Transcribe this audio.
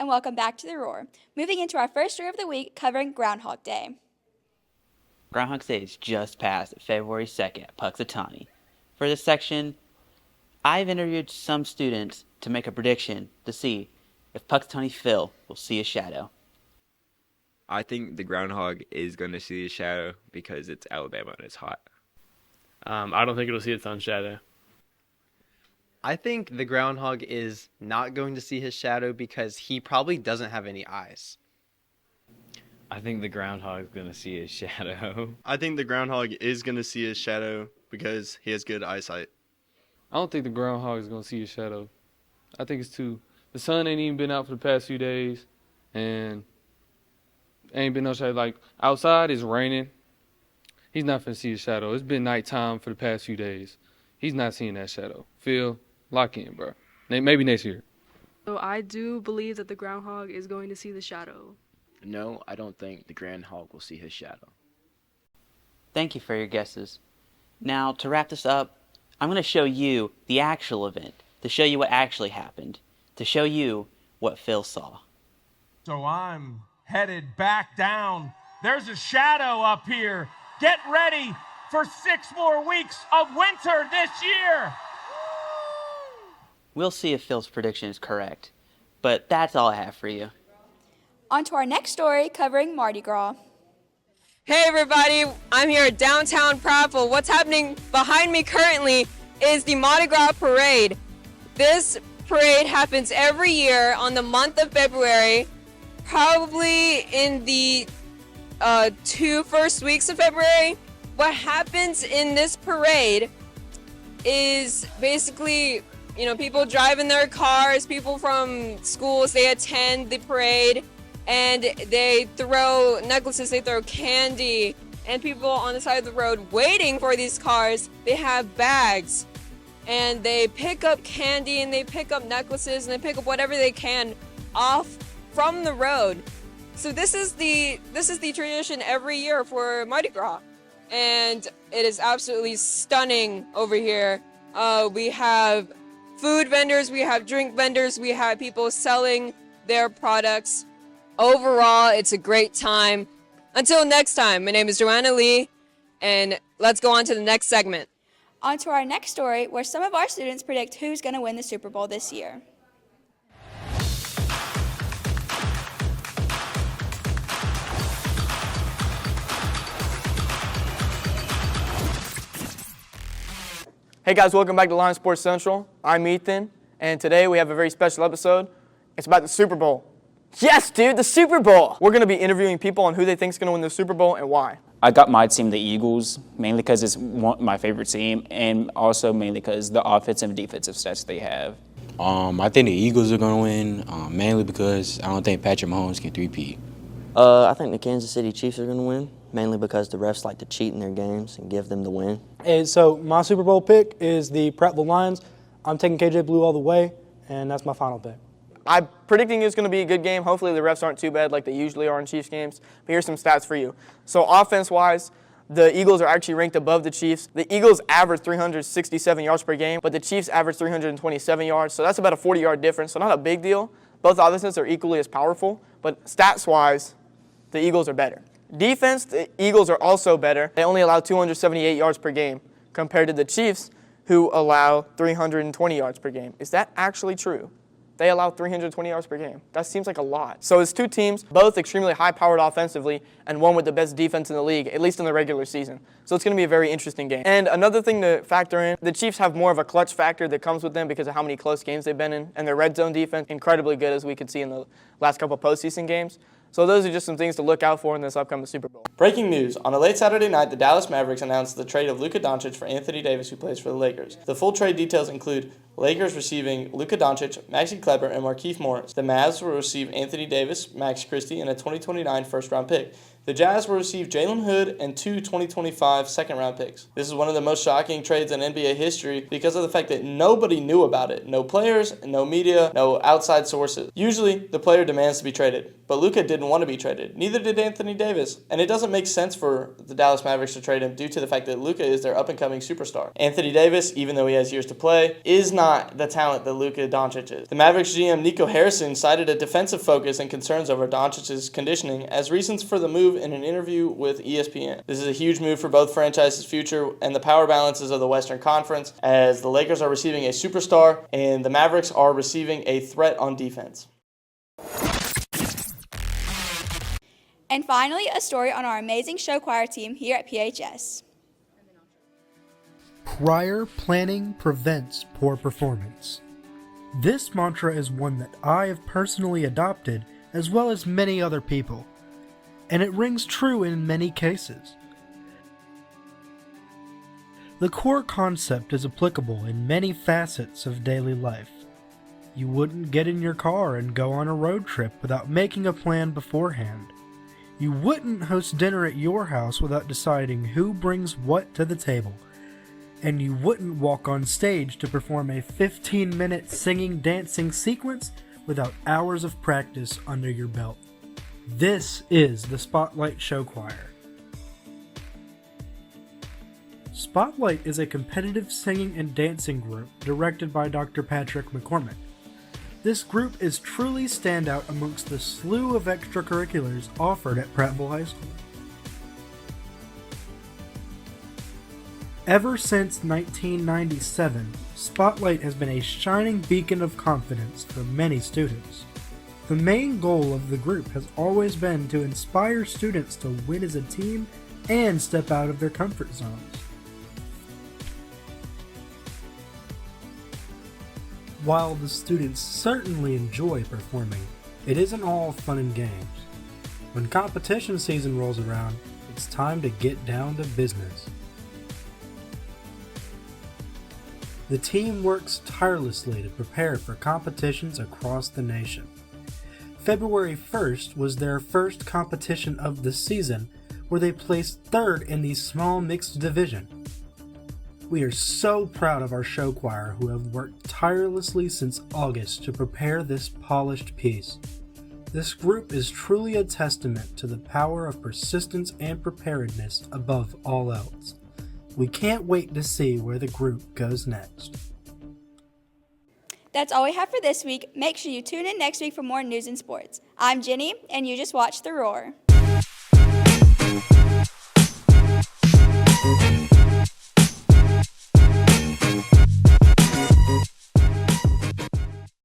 and welcome back to The Roar. Moving into our first story of the week covering Groundhog Day. Groundhog Day is just past February 2nd at Puxatawny. For this section, I've interviewed some students to make a prediction to see if Puxatawny Phil will see a shadow. I think the groundhog is going to see a shadow because it's Alabama and it's hot. I don't think it'll see its own shadow. I think the groundhog is not going to see his shadow because he probably doesn't have any eyes. I think the groundhog is going to see his shadow. I think the groundhog is going to see his shadow because he has good eyesight. I don't think the groundhog is going to see his shadow. I think it's too... The sun ain't even been out for the past few days, and ain't been no shadow. Like, outside it's raining. He's not finna see his shadow. It's been nighttime for the past few days. He's not seeing that shadow. Phil, lock in, bro. Maybe next year. So I do believe that the groundhog is going to see the shadow. No, I don't think the groundhog will see his shadow. Thank you for your guesses. Now, to wrap this up, I'm going to show you the actual event, to show you what actually happened, to show you what Phil saw. So I'm headed back down. There's a shadow up here. Get ready for 6 more weeks of winter this year. We'll see if Phil's prediction is correct, but that's all I have for you. On to our next story covering Mardi Gras. Hey everybody, I'm here at downtown Prattville. What's happening behind me currently is the Mardi Gras Parade. This parade happens every year on the month of February, probably in the 2 first weeks of February. What happens in this parade is basically, people driving their cars, people from schools, they attend the parade, and they throw necklaces, they throw candy, and people on the side of the road waiting for these cars, they have bags, and they pick up candy, and they pick up necklaces, and they pick up whatever they can off from the road. So this is the tradition every year for Mardi Gras, and it is absolutely stunning over here. We have food vendors, we have drink vendors, we have people selling their products. Overall, it's a great time. Until next time, my name is Joanna Lee, and let's go on to the next segment. On to our next story, where some of our students predict who's going to win the Super Bowl this year. Hey guys, welcome back to Lion Sports Central. I'm Ethan, and today we have a very special episode. It's about the Super Bowl. Yes, dude, the Super Bowl! We're going to be interviewing people on who they think is going to win the Super Bowl and why. I got my team, the Eagles, mainly because it's my favorite team, and also mainly because the offensive and defensive stats they have. I think the Eagles are going to win, mainly because I don't think Patrick Mahomes can three-peat. I think the Kansas City Chiefs are going to win, mainly because the refs like to cheat in their games and give them the win. And so my Super Bowl pick is the Prattville Lions. I'm taking KJ Blue all the way, and that's my final pick. I'm predicting it's going to be a good game. Hopefully the refs aren't too bad like they usually are in Chiefs games. But here's some stats for you. So offense-wise, the Eagles are actually ranked above the Chiefs. The Eagles average 367 yards per game, but the Chiefs average 327 yards. So that's about a 40-yard difference. So not a big deal. Both offenses are equally as powerful, but stats-wise, the Eagles are better. Defense, the Eagles are also better. They only allow 278 yards per game compared to the Chiefs, who allow 320 yards per game. Is that actually true? They allow 320 yards per game. That seems like a lot. So it's two teams, both extremely high-powered offensively, and one with the best defense in the league, at least in the regular season. So it's going to be a very interesting game. And another thing to factor in, the Chiefs have more of a clutch factor that comes with them because of how many close games they've been in, and their red zone defense, incredibly good, as we could see in the last couple of postseason games. So those are just some things to look out for in this upcoming Super Bowl. Breaking news. On a late Saturday night, the Dallas Mavericks announced the trade of Luka Doncic for Anthony Davis, who plays for the Lakers. The full trade details include Lakers receiving Luka Doncic, Maxi Kleber, and Markieff Morris. The Mavs will receive Anthony Davis, Max Christie, and a 2029 first-round pick. The Jazz will receive Jalen Hood and 2 2025 second-round picks. This is one of the most shocking trades in NBA history because of the fact that nobody knew about it. No players, no media, no outside sources. Usually, the player demands to be traded, but Luka didn't want to be traded. Neither did Anthony Davis, and it doesn't make sense for the Dallas Mavericks to trade him due to the fact that Luka is their up-and-coming superstar. Anthony Davis, even though he has years to play, is not not the talent that Luka Doncic is. The Mavericks GM Nico Harrison cited a defensive focus and concerns over Doncic's conditioning as reasons for the move in an interview with ESPN. This is a huge move for both franchises' future and the power balances of the Western Conference, as the Lakers are receiving a superstar and the Mavericks are receiving a threat on defense. And finally, a story on our amazing show choir team here at PHS. Prior planning prevents poor performance. This mantra is one that I have personally adopted, as well as many other people, and it rings true in many cases. The core concept is applicable in many facets of daily life. You wouldn't get in your car and go on a road trip without making a plan beforehand. You wouldn't host dinner at your house without deciding who brings what to the table. And you wouldn't walk on stage to perform a 15-minute singing, dancing sequence without hours of practice under your belt. This is the Spotlight Show Choir. Spotlight is a competitive singing and dancing group directed by Dr. Patrick McCormick. This group is truly standout amongst the slew of extracurriculars offered at Prattville High School. Ever since 1997, Spotlight has been a shining beacon of confidence for many students. The main goal of the group has always been to inspire students to win as a team and step out of their comfort zones. While the students certainly enjoy performing, it isn't all fun and games. When competition season rolls around, it's time to get down to business. The team works tirelessly to prepare for competitions across the nation. February 1st was their first competition of the season, where they placed third in the small mixed division. We are so proud of our show choir who have worked tirelessly since August to prepare this polished piece. This group is truly a testament to the power of persistence and preparedness above all else. We can't wait to see where the group goes next. That's all we have for this week. Make sure you tune in next week for more news and sports. I'm Jenny, and you just watched The Roar.